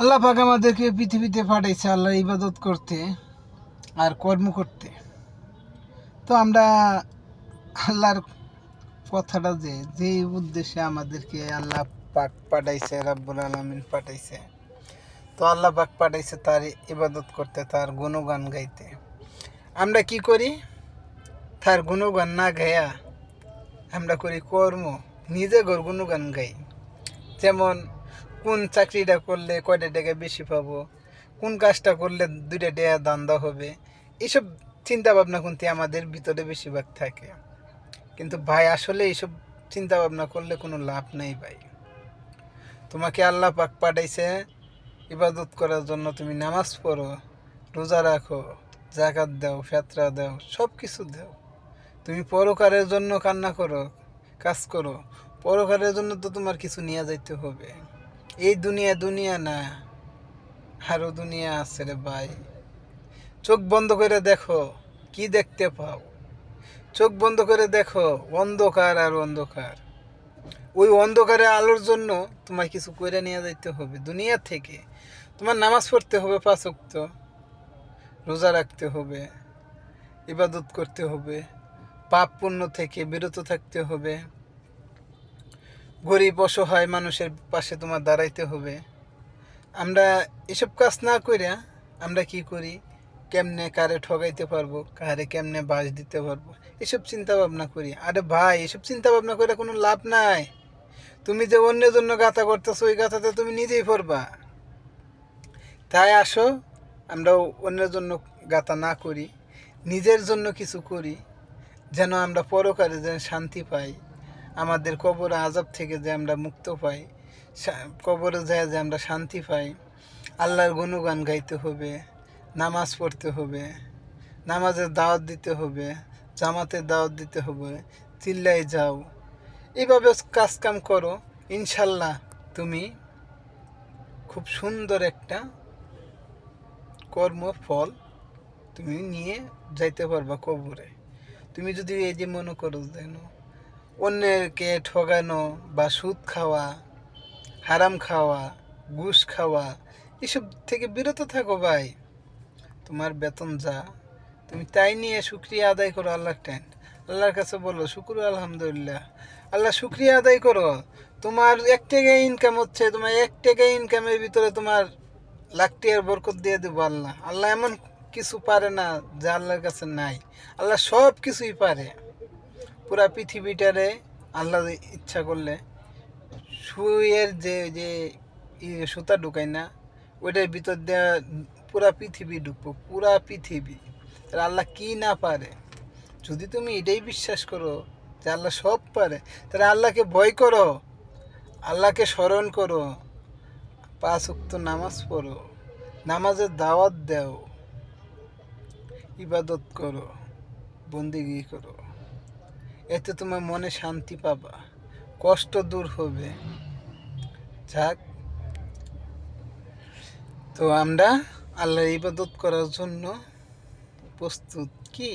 আল্লাহ পাক আমাদেরকে পৃথিবীতে পাঠাইছে আল্লাহর ইবাদত করতে আর কর্ম করতে। তো আমরা আল্লাহর কথাটা যে উদ্দেশ্যে আমাদেরকে আল্লাহ পাক পাঠাইছে, রব্বুল আলামিন পাঠাইছে, তো আল্লাহ পাক পাঠাইছে তার ইবাদত করতে, তার গুণগান গাইতে। আমরা কি করি? তার গুণগান না গায়া আমরা করি কর্ম, নিজে গুণগান গাই। যেমন কোন চাকরিটা করলে কয়টা টাকা বেশি পাবো, কোন কাজটা করলে 2টা টাকা দান্দা হবে, এইসব চিন্তা ভাবনা কিন্তু আমাদের ভিতরে বেশিরভাগ থাকে। কিন্তু ভাই আসলে এইসব চিন্তা ভাবনা করলে কোনো লাভ নেই ভাই। তোমাকে আল্লাহ পাক পাঠাইছে ইবাদত করার জন্য। তুমি নামাজ পড়ো, রোজা রাখো, জাকাত দাও, ফিতরা দাও, সব কিছু দাও। তুমি পরকারের জন্য কান্না করো, কাজ করো। পরকারের জন্য তো তোমার কিছু নিয়ে যাইতে হবে। এই দুনিয়া না, আরও দুনিয়া আছে রে ভাই। চোখ বন্ধ করে দেখো, কি দেখতে পাও? চোখ বন্ধ করে দেখো, অন্ধকার আর অন্ধকার। ওই অন্ধকারে আলোর জন্য তোমার কিছু করে নিয়ে যাইতে হবে দুনিয়া থেকে। তোমার নামাজ পড়তে হবে 5 ওয়াক্ত, রোজা রাখতে হবে, ইবাদত করতে হবে, পাপ পুণ্য থেকে বিরত থাকতে হবে, গরিব অসহায় মানুষের পাশে তোমার দাঁড়াইতে হবে। আমরা এসব কাজ না কইরা আমরা কি করি? কেমনে কারে ঠগাইতে পারবো, কারে কেমনে বাস দিতে পারবো, এসব চিন্তা ভাবনা করি। আরে ভাই, এসব চিন্তা ভাবনা করে কোনো লাভ নাই। তুমি যে অন্যের জন্য গাথা করতেছো, ওই গাথাতে তুমি নিজেই পড়বা। তাই আসো, আমরা অন্যের জন্য গাথা না করি, নিজের জন্য কিছু করি, যেন আমরা পরকালে যেন শান্তি পাই, আমাদের কবরে আযাব থেকে যে আমরা মুক্ত পাই, কবরে যায় যে আমরা শান্তি পাই। আল্লাহর গুণগান গাইতে হবে, নামাজ পড়তে হবে, নামাজের দাওয়াত দিতে হবে, জামাতের দাওয়াত দিতে হবে, চিল্লাই যাও। এইভাবে কাজ কাম করো, ইনশাল্লাহ তুমি খুব সুন্দর একটা কর্মফল তুমি নিয়ে যাইতে পারবা কবরে। তুমি যদি এই যে মনে করো যেন অন্যকে ঠগানো বা সুদ খাওয়া, হারাম খাওয়া, ঘুষ খাওয়া, এসব থেকে বিরত থাকো ভাই। তোমার বেতন যা, তুমি তাই নিয়ে শুকরিয়া আদায় করো আল্লাহর কাছে বলো শুকুর আলহামদুলিল্লাহ। আল্লাহ শুকরিয়া আদায় করো। তোমার 1 টাকা ইনকাম হচ্ছে, তোমার 1 টাকা ইনকামের ভিতরে তোমার লাখ টাকার বরকত দিয়ে দেবো আল্লাহ। আল্লাহ এমন কিছু পারে না যা আল্লাহর কাছে নাই। আল্লাহ সব কিছুই পারে। পুরা পৃথিবীটারে আল্লাহ ইচ্ছা করলে সুইয়ের যে সুতা ঢুকায় না, ওইটার ভিতর দিয়ে পুরা পৃথিবী ঢুকবো, পুরা পৃথিবী। তাহলে আল্লাহ কি না পারে? যদি তুমি এটাই বিশ্বাস করো যে আল্লাহ সব পারে, তাহলে আল্লাহকে ভয় করো, আল্লাহকে স্মরণ করো, 5 ওয়াক্ত নামাজ পড়ো, নামাজের দাওয়াত দাও, ইবাদত করো, বন্দেগী করো। এতে তোমার মনে শান্তি পাবা, কষ্ট দূর হবে। যাক, তো আমরা আল্লাহর ইবাদত করার জন্য প্রস্তুত কি?